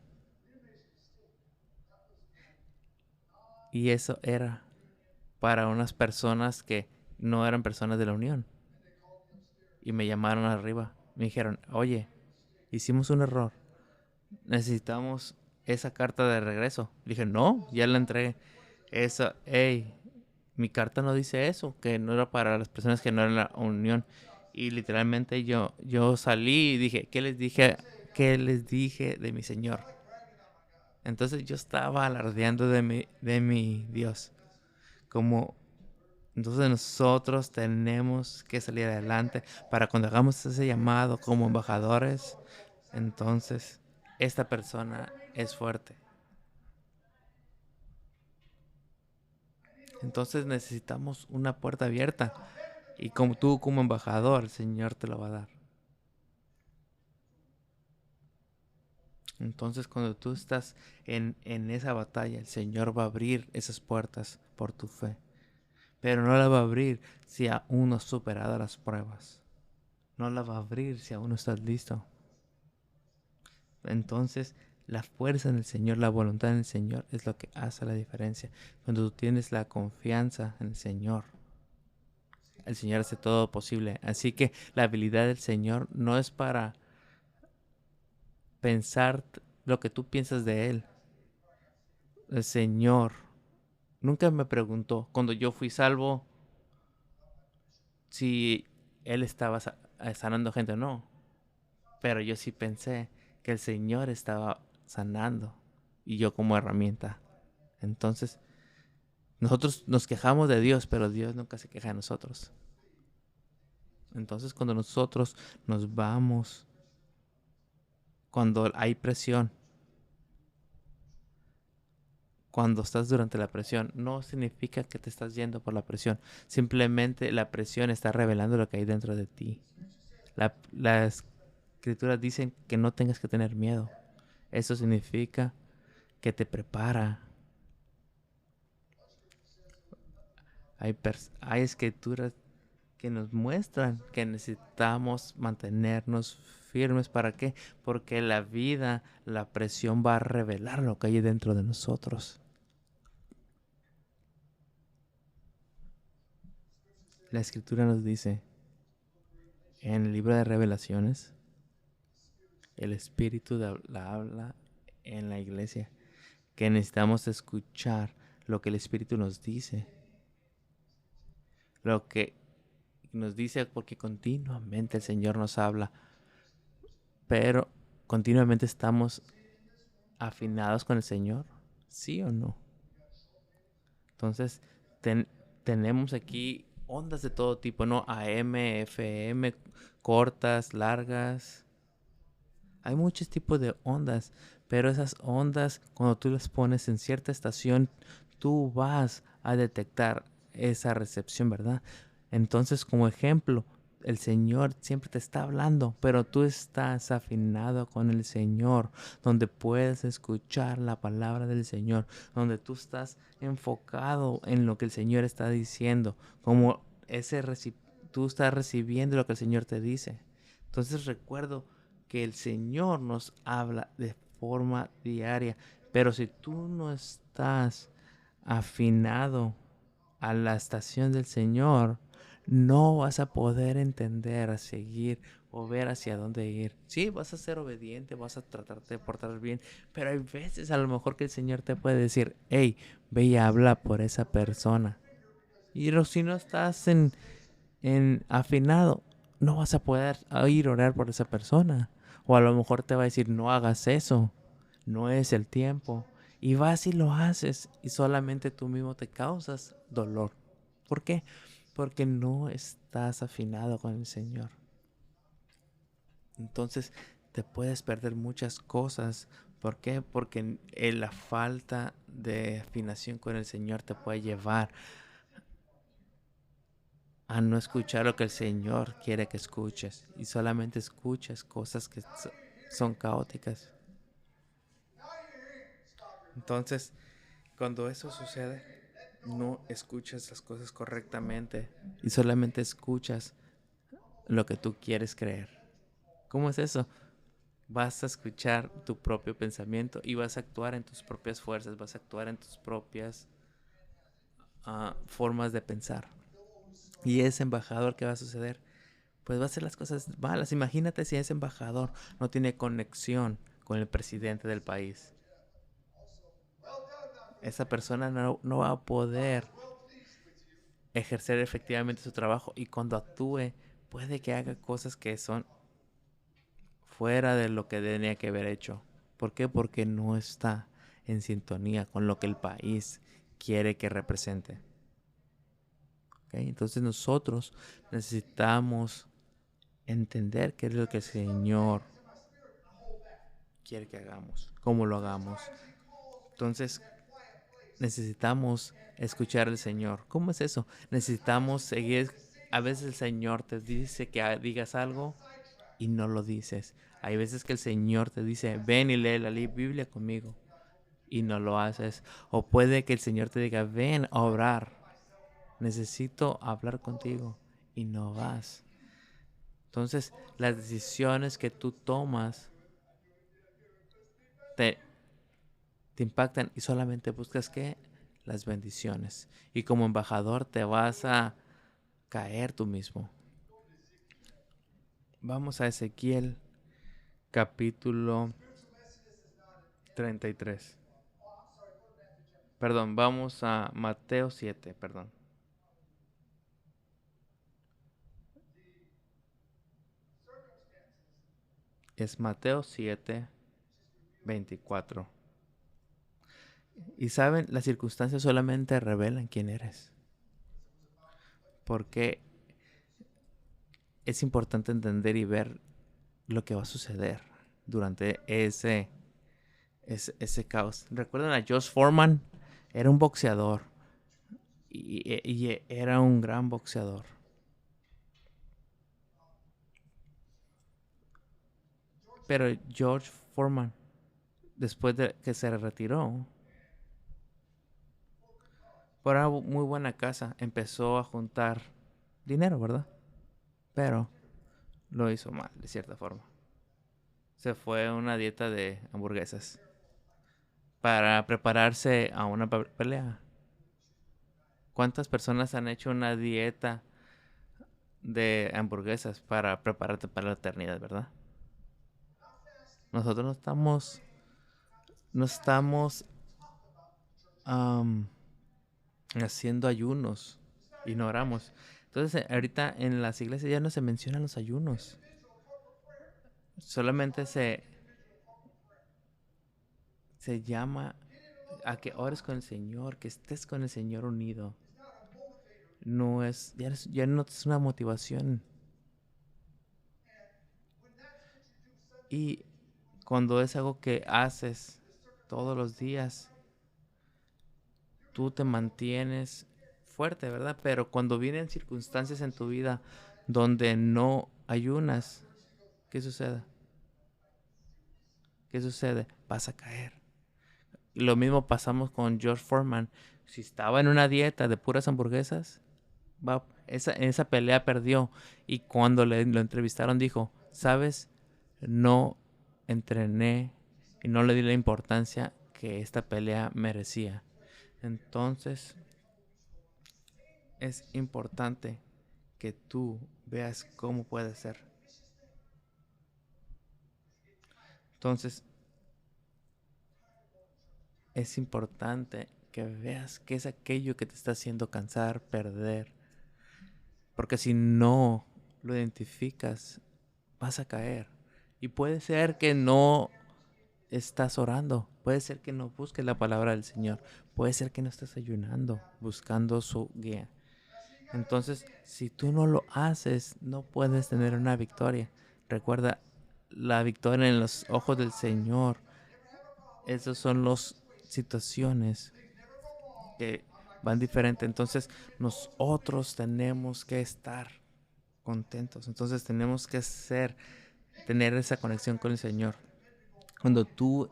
Y eso era para unas personas que no eran personas de la unión. Y me llamaron arriba. Me dijeron, oye, hicimos un error. Necesitamos esa carta de regreso. Dije, no, ya la entregué. Esa, hey, mi carta no dice eso, que no era para las personas que no eran la unión. Y literalmente yo salí y dije, ¿qué les dije? ¿Qué les dije de mi Señor? Entonces yo estaba alardeando de mi Dios. Como, entonces nosotros tenemos que salir adelante para cuando hagamos ese llamado como embajadores. Entonces, esta persona es fuerte. Entonces necesitamos una puerta abierta. Y como tú como embajador, el Señor te lo va a dar. Entonces cuando tú estás en esa batalla, el Señor va a abrir esas puertas por tu fe. pero no la va a abrir si aún no has superado las pruebas. No la va a abrir si aún no estás listo. Entonces, la fuerza en el Señor, la voluntad en el Señor es lo que hace la diferencia. Cuando tú tienes la confianza en el Señor hace todo posible. Así que la habilidad del Señor no es para pensar lo que tú piensas de Él. El Señor nunca me preguntó, cuando yo fui salvo, si Él estaba sanando gente o no. Pero yo sí pensé que el Señor estaba sanando y yo como herramienta. Entonces, nosotros nos quejamos de Dios, pero Dios nunca se queja de nosotros. Entonces, cuando nosotros nos vamos, cuando hay presión, cuando estás durante la presión, no significa que te estás yendo por la presión. Simplemente la presión está revelando lo que hay dentro de ti. Las escrituras dicen que no tengas que tener miedo. Eso significa que te prepara. Hay escrituras que nos muestran que necesitamos mantenernos firmes. ¿Para qué? Porque la vida, la presión va a revelar lo que hay dentro de nosotros. La escritura nos dice en el libro de Revelaciones, el Espíritu la habla en la iglesia, que necesitamos escuchar lo que el Espíritu nos dice. Lo que nos dice porque continuamente el Señor nos habla, pero continuamente estamos afinados con el Señor, ¿sí o no? Entonces, tenemos aquí ondas de todo tipo, ¿no? AM, FM, cortas, largas. Hay muchos tipos de ondas, pero esas ondas, cuando tú las pones en cierta estación, tú vas a detectar esa recepción, ¿verdad? Entonces, como ejemplo, el Señor siempre te está hablando, pero tú estás afinado con el Señor, donde puedes escuchar la palabra del Señor, donde tú estás enfocado en lo que el Señor está diciendo, como tú estás recibiendo lo que el Señor te dice. Entonces recuerdo que el Señor nos habla de forma diaria, pero si tú no estás afinado a la estación del Señor, no vas a poder entender, a seguir o ver hacia dónde ir. Sí, vas a ser obediente, vas a tratarte de portar bien, pero hay veces a lo mejor que el Señor te puede decir, hey, ve y habla por esa persona. Y si no estás en afinado, no vas a poder ir a orar por esa persona. O a lo mejor te va a decir, no hagas eso, no es el tiempo. Y vas y lo haces y solamente tú mismo te causas dolor. ¿Por qué? Porque no estás afinado con el Señor. Entonces te puedes perder muchas cosas. ¿Por qué? Porque la falta de afinación con el Señor te puede llevar a no escuchar lo que el Señor quiere que escuches y solamente escuchas cosas que son caóticas. Entonces, cuando eso sucede, no escuchas las cosas correctamente y solamente escuchas lo que tú quieres creer. ¿Cómo es eso? Vas a escuchar tu propio pensamiento y vas a actuar en tus propias fuerzas, vas a actuar en tus propias formas de pensar. Y ese embajador, ¿qué va a suceder? Pues va a hacer las cosas malas. Imagínate si ese embajador no tiene conexión con el presidente del país. Esa persona no va a poder ejercer efectivamente su trabajo y cuando actúe puede que haga cosas que son fuera de lo que tenía que haber hecho. ¿Por qué? Porque no está en sintonía con lo que el país quiere que represente. ¿Okay? Entonces nosotros necesitamos entender qué es lo que el Señor quiere que hagamos, cómo lo hagamos. Entonces necesitamos escuchar al Señor. ¿Cómo es eso? Necesitamos seguir. A veces el Señor te dice que digas algo y no lo dices. Hay veces que el Señor te dice, ven y lee la Biblia conmigo y no lo haces. O puede que el Señor te diga, ven a orar necesito hablar contigo y no vas. Entonces, las decisiones que tú tomas te, te impactan y solamente buscas que las bendiciones. Y como embajador te vas a caer tú mismo. Vamos a Ezequiel capítulo 33. Perdón, vamos a Mateo 7, perdón. Es Mateo 7, 24. Y saben, las circunstancias solamente revelan quién eres. Porque es importante entender y ver lo que va a suceder durante ese caos. ¿Recuerdan a Josh Foreman? Era un boxeador. Y era un gran boxeador. Pero George Foreman, después de que se retiró, por una muy buena casa, empezó a juntar dinero, ¿verdad? Pero lo hizo mal, de cierta forma. Se fue a una dieta de hamburguesas para prepararse a una pelea. ¿Cuántas personas han hecho una dieta de hamburguesas para prepararte para la eternidad, verdad? Nosotros no estamos am, haciendo ayunos y no oramos. Entonces, ahorita en las iglesias ya no se mencionan los ayunos. Solamente se llama a que ores con el Señor, que estés con el Señor unido. Ya no es una motivación. Y cuando es algo que haces todos los días, tú te mantienes fuerte, ¿verdad? Pero cuando vienen circunstancias en tu vida donde no ayunas, ¿qué sucede? ¿Qué sucede? Vas a caer. Y lo mismo pasamos con George Foreman. Si estaba en una dieta de puras hamburguesas, en esa pelea perdió. Y cuando lo entrevistaron dijo, ¿sabes? No entrené y no le di la importancia que esta pelea merecía. Entonces, es importante que tú veas cómo puede ser. Entonces, es importante que veas qué es aquello que te está haciendo cansar, perder. Porque si no lo identificas, vas a caer. Y puede ser que no estás orando. Puede ser que no busques la palabra del Señor. Puede ser que no estés ayunando, buscando su guía. Entonces, si tú no lo haces, no puedes tener una victoria. Recuerda, la victoria en los ojos del Señor. Esas son las situaciones que van diferentes. Entonces, nosotros tenemos que estar contentos. Entonces, tenemos que tener esa conexión con el Señor. Cuando tú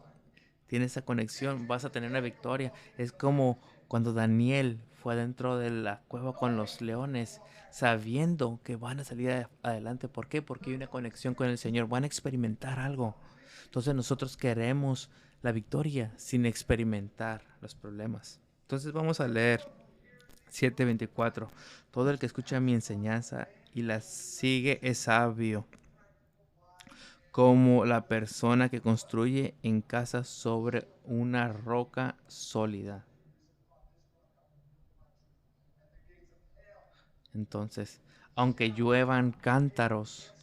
tienes esa conexión, vas a tener una victoria. Es como cuando Daniel fue dentro de la cueva con los leones, sabiendo que van a salir adelante. ¿Por qué? Porque hay una conexión con el Señor. Van a experimentar algo. Entonces nosotros queremos la victoria sin experimentar los problemas. Entonces vamos a leer 7:24. Todo el que escucha mi enseñanza y la sigue es sabio, como la persona que construye en casa sobre una roca sólida. Entonces, aunque lluevan cántaros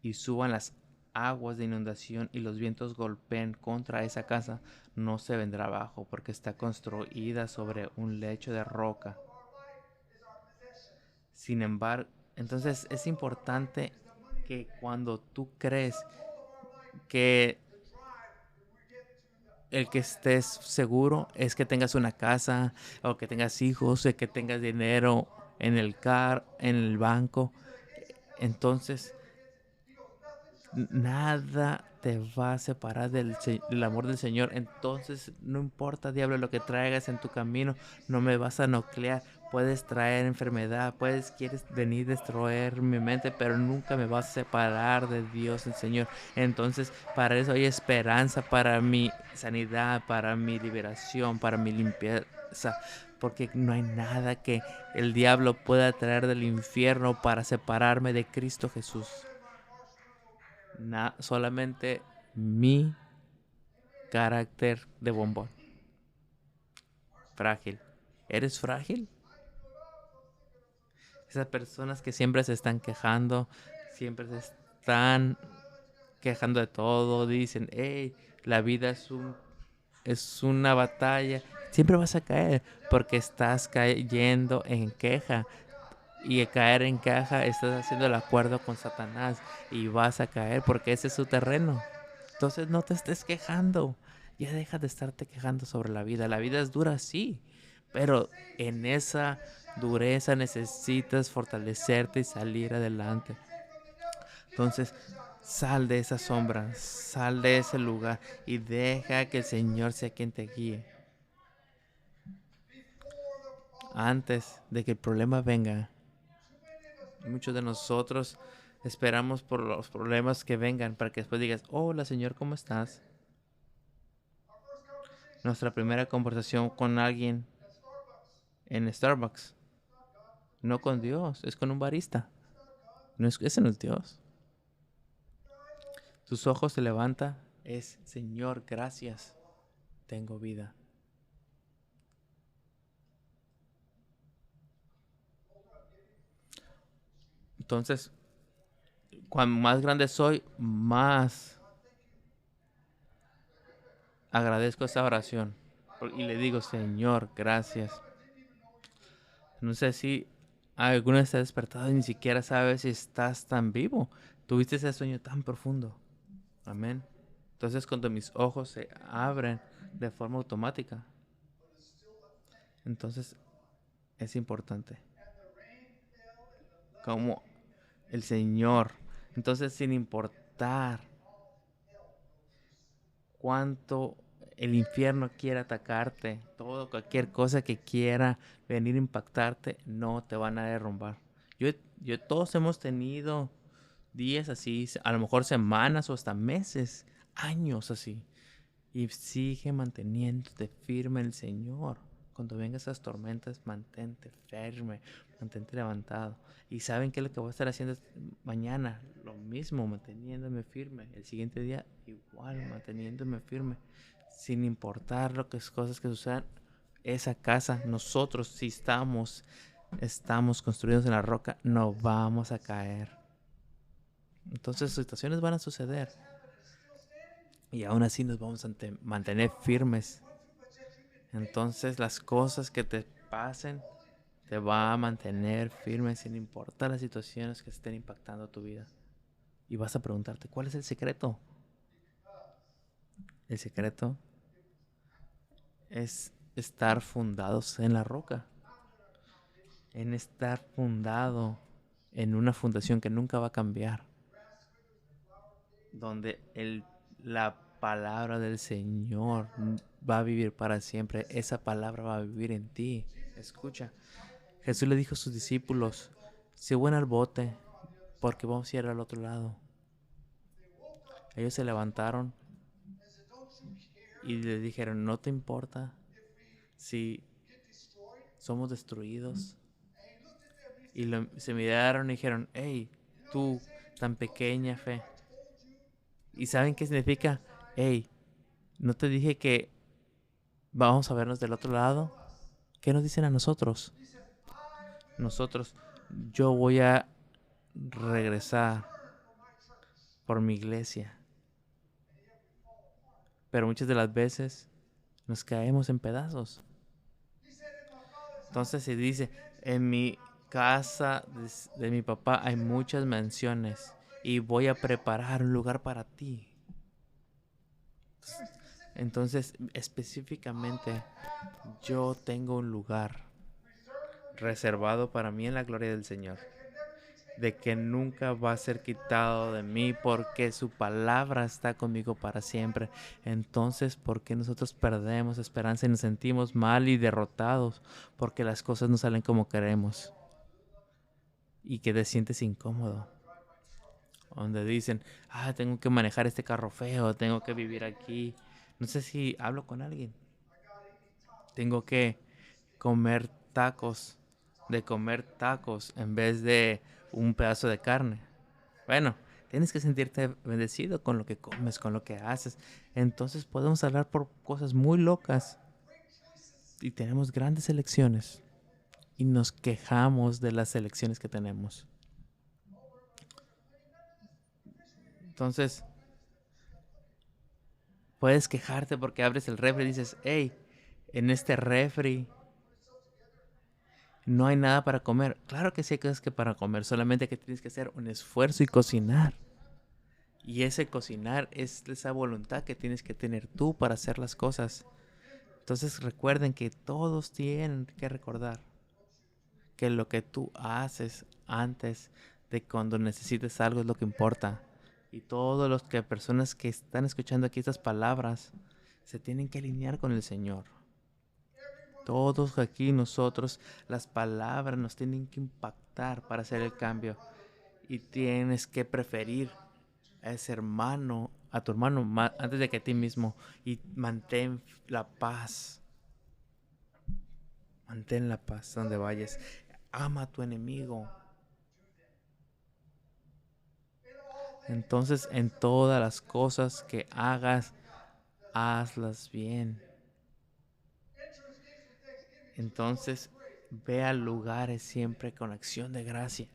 y suban las aguas de inundación y los vientos golpeen contra esa casa, no se vendrá abajo porque está construida sobre un lecho de roca. Sin embargo, entonces es importante que cuando tú crees que el que estés seguro es que tengas una casa o que tengas hijos, o que tengas dinero en en el banco. Entonces, nada te va a separar del amor del Señor. Entonces, no importa, diablo, lo que traigas en tu camino, no me vas a nuclear puedes traer enfermedad, quieres venir a destruir mi mente, pero nunca me vas a separar de Dios, el Señor. Entonces, para eso hay esperanza, para mi sanidad, para mi liberación, para mi limpieza, porque no hay nada que el diablo pueda traer del infierno para separarme de Cristo Jesús. Solamente mi carácter de bombón. Frágil. ¿Eres frágil? Esas personas que siempre se están quejando, siempre se están quejando de todo, dicen, hey, la vida es una batalla. Siempre vas a caer porque estás cayendo en queja. Y caer en queja, estás haciendo el acuerdo con Satanás y vas a caer porque ese es su terreno. Entonces no te estés quejando. Ya deja de estarte quejando sobre la vida. La vida es dura, sí, pero en esa dureza necesitas fortalecerte y salir adelante. Entonces, sal de esa sombra, sal de ese lugar y deja que el Señor sea quien te guíe. Antes de que el problema venga, muchos de nosotros esperamos por los problemas que vengan para que después digas, hola Señor, ¿cómo estás? Nuestra primera conversación con alguien en Starbucks, no con Dios, es con un barista. Ese no es Dios. Tus ojos se levanta, es Señor, gracias, tengo vida. Entonces, cuando más grande soy, más agradezco esa oración. Y le digo, Señor, gracias. No sé si alguna vez te has despertado y ni siquiera sabes si estás tan vivo. Tuviste ese sueño tan profundo. Amén. Entonces, cuando mis ojos se abren de forma automática, entonces es importante. Como el Señor. Entonces, sin importar cuánto el infierno quiera atacarte, cualquier cosa que quiera venir a impactarte, no te van a derrumbar. Todos hemos tenido días así, a lo mejor semanas o hasta meses, años así. Y sigue manteniéndote firme el Señor. Cuando vengan esas tormentas, mantente firme, mantente levantado. Y ¿saben qué es lo que voy a estar haciendo mañana? Lo mismo, manteniéndome firme. El siguiente día, igual, manteniéndome firme. Sin importar lo que es cosas que sucedan. Esa casa, nosotros si estamos construidos en la roca, no vamos a caer. Entonces situaciones van a suceder. Y aún así nos vamos a mantener firmes. Entonces las cosas que te pasen te va a mantener firme sin importar las situaciones que estén impactando tu vida. Y vas a preguntarte, ¿cuál es el secreto? El secreto es estar fundados en la roca. En estar fundado en una fundación que nunca va a cambiar. Donde la palabra del Señor va a vivir para siempre. Esa palabra va a vivir en ti. Escucha. Jesús le dijo a sus discípulos, se suban al bote porque vamos a ir al otro lado. Ellos se levantaron y le dijeron, ¿no te importa si somos destruidos? Y se miraron y dijeron, hey, tú, tan pequeña fe. ¿Y saben qué significa? Hey, ¿no te dije que vamos a vernos del otro lado? ¿Qué nos dicen a nosotros? Nosotros, yo voy a regresar por mi iglesia. Pero muchas de las veces nos caemos en pedazos. Entonces se dice, en mi casa de mi papá hay muchas mansiones y voy a preparar un lugar para ti. Entonces, específicamente, yo tengo un lugar reservado para mí en la gloria del Señor. de que nunca va a ser quitado de mí porque su palabra está conmigo para siempre. Entonces, ¿por qué nosotros perdemos esperanza y nos sentimos mal y derrotados? Porque las cosas no salen como queremos y que te sientes incómodo. Donde dicen, tengo que manejar este carro feo, tengo que vivir aquí. No sé si hablo con alguien. Tengo que comer tacos, de comer tacos en vez de un pedazo de carne. Bueno, tienes que sentirte bendecido con lo que comes, con lo que haces. Entonces podemos hablar por cosas muy locas y tenemos grandes elecciones y nos quejamos de las elecciones que tenemos. Entonces, puedes quejarte porque abres el refri y dices, hey, en este refri no hay nada para comer. Claro que sí hay cosas que para comer, solamente que tienes que hacer un esfuerzo y cocinar. Y ese cocinar es esa voluntad que tienes que tener tú para hacer las cosas. Entonces recuerden que todos tienen que recordar que lo que tú haces antes de cuando necesites algo es lo que importa. Y todos los que personas que están escuchando aquí estas palabras se tienen que alinear con el Señor. Todos aquí nosotros, las palabras nos tienen que impactar para hacer el cambio. Y tienes que preferir a ese hermano, a tu hermano, antes de que a ti mismo. Y mantén la paz. Mantén la paz donde vayas. Ama a tu enemigo. Entonces, en todas las cosas que hagas, hazlas bien. Entonces, ve a lugares siempre con acción de gracia.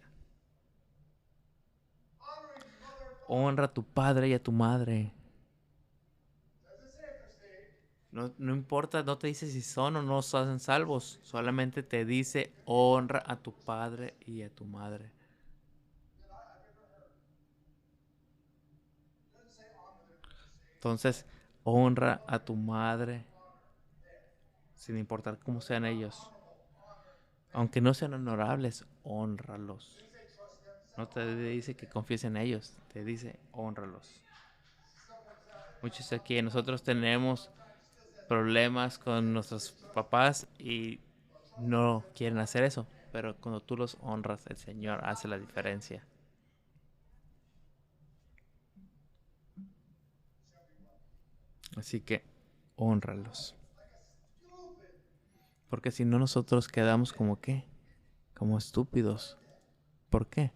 Honra a tu padre y a tu madre. No importa, no te dice si son o no son salvos. Solamente te dice honra a tu padre y a tu madre. Entonces, honra a tu madre sin importar cómo sean ellos. Aunque no sean honorables, honralos. No te dice que confíes en ellos, te dice honralos. Muchos aquí nosotros tenemos problemas con nuestros papás y no quieren hacer eso, pero cuando tú los honras, el Señor hace la diferencia. Así que honralos. Porque si no nosotros quedamos como qué, como estúpidos. ¿Por qué?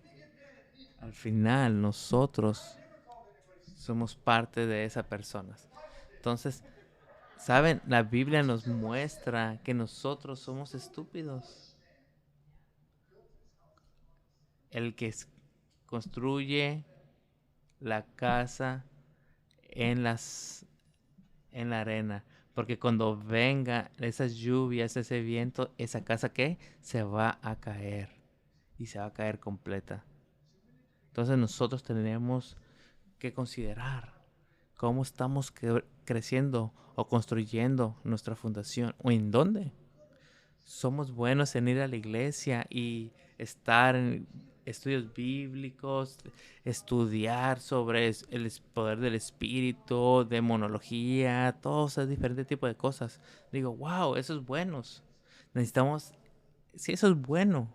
Al final nosotros somos parte de esas personas. Entonces, ¿saben? La Biblia nos muestra que nosotros somos estúpidos. El que construye la casa en en la arena. Porque cuando venga esas lluvias, ese viento, esa casa ¿qué? Se va a caer. Y se va a caer completa. Entonces nosotros tenemos que considerar cómo estamos creciendo o construyendo nuestra fundación o en dónde. Somos buenos en ir a la iglesia y estar en estudios bíblicos, estudiar sobre el poder del espíritu, demonología, todos esos diferentes tipos de cosas. Digo, wow, eso es bueno. Necesitamos, sí, eso es bueno.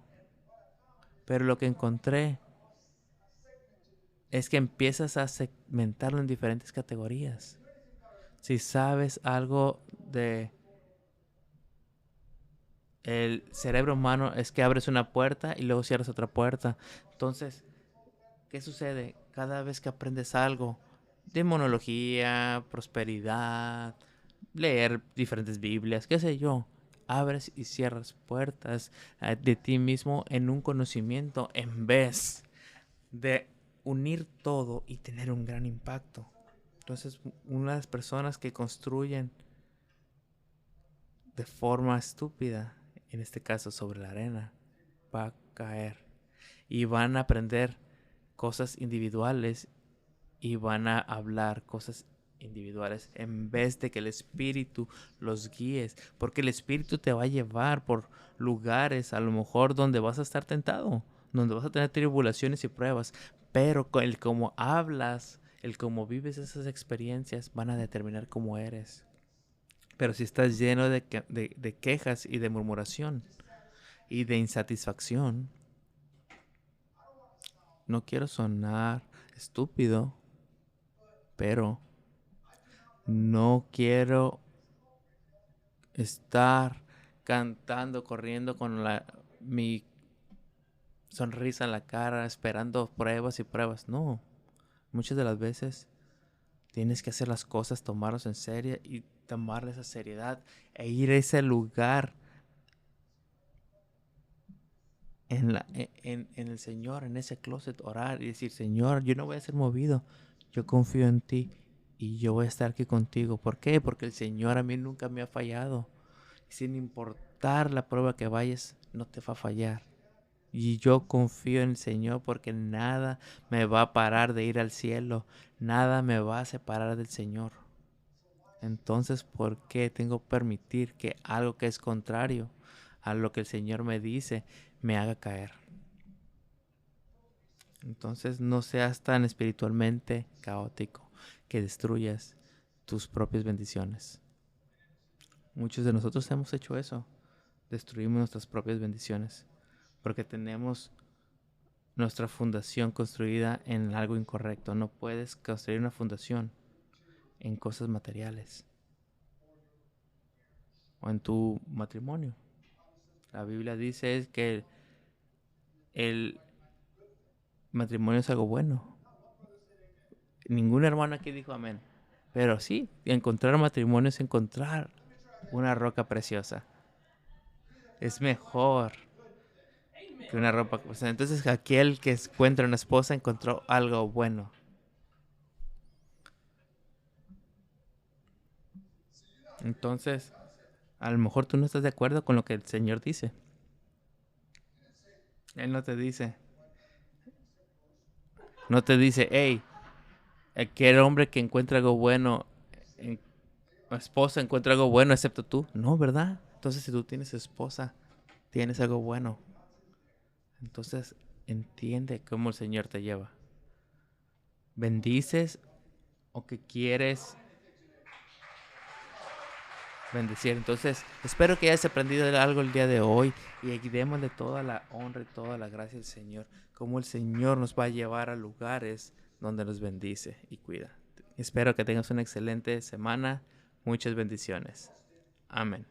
Pero lo que encontré es que empiezas a segmentarlo en diferentes categorías. Si sabes algo de el cerebro humano es que abres una puerta y luego cierras otra puerta. Entonces, ¿qué sucede? Cada vez que aprendes algo de monología, prosperidad, leer diferentes Biblias, qué sé yo, abres y cierras puertas de ti mismo en un conocimiento en vez de unir todo y tener un gran impacto. Entonces, una de las personas que construyen de forma estúpida, en este caso sobre la arena, va a caer. Y van a aprender cosas individuales y van a hablar cosas individuales en vez de que el espíritu los guíes, porque el espíritu te va a llevar por lugares a lo mejor donde vas a estar tentado, donde vas a tener tribulaciones y pruebas, pero el cómo hablas, el cómo vives esas experiencias van a determinar cómo eres. Pero si estás lleno de quejas y de murmuración y de insatisfacción, no quiero sonar estúpido, pero no quiero estar cantando, corriendo con mi sonrisa en la cara, esperando pruebas y pruebas. No, muchas de las veces tienes que hacer las cosas, tomarlas en serio y tomarle esa seriedad e ir a ese lugar en el Señor, en ese closet, orar y decir, Señor, yo no voy a ser movido, yo confío en ti y yo voy a estar aquí contigo. ¿Por qué? Porque el Señor a mí nunca me ha fallado. Sin importar la prueba que vayas, no te va a fallar. Y yo confío en el Señor porque nada me va a parar de ir al cielo. Nada me va a separar del Señor. Entonces, ¿por qué tengo que permitir que algo que es contrario a lo que el Señor me dice me haga caer? Entonces, no seas tan espiritualmente caótico que destruyas tus propias bendiciones. Muchos de nosotros hemos hecho eso. Destruimos nuestras propias bendiciones porque tenemos nuestra fundación construida en algo incorrecto. No puedes construir una fundación en cosas materiales o en tu matrimonio. La Biblia dice que el matrimonio es algo bueno. Ningún hermano aquí dijo amén. Pero sí, encontrar matrimonio es encontrar una roca preciosa. Es mejor que una ropa preciosa. Entonces aquel que encuentra una esposa encontró algo bueno. Entonces, a lo mejor tú no estás de acuerdo con lo que el Señor dice. Él no te dice, hey, aquel hombre que encuentra algo bueno, esposa encuentra algo bueno excepto tú. No, ¿verdad? Entonces si tú tienes esposa, tienes algo bueno. Entonces entiende cómo el Señor te lleva. ¿Bendices o que quieres bendecir? Entonces espero que hayas aprendido algo el día de hoy y démosle toda la honra y toda la gracia al Señor. Cómo el Señor nos va a llevar a lugares donde nos bendice y cuida. Espero que tengas una excelente semana. Muchas bendiciones. Amén.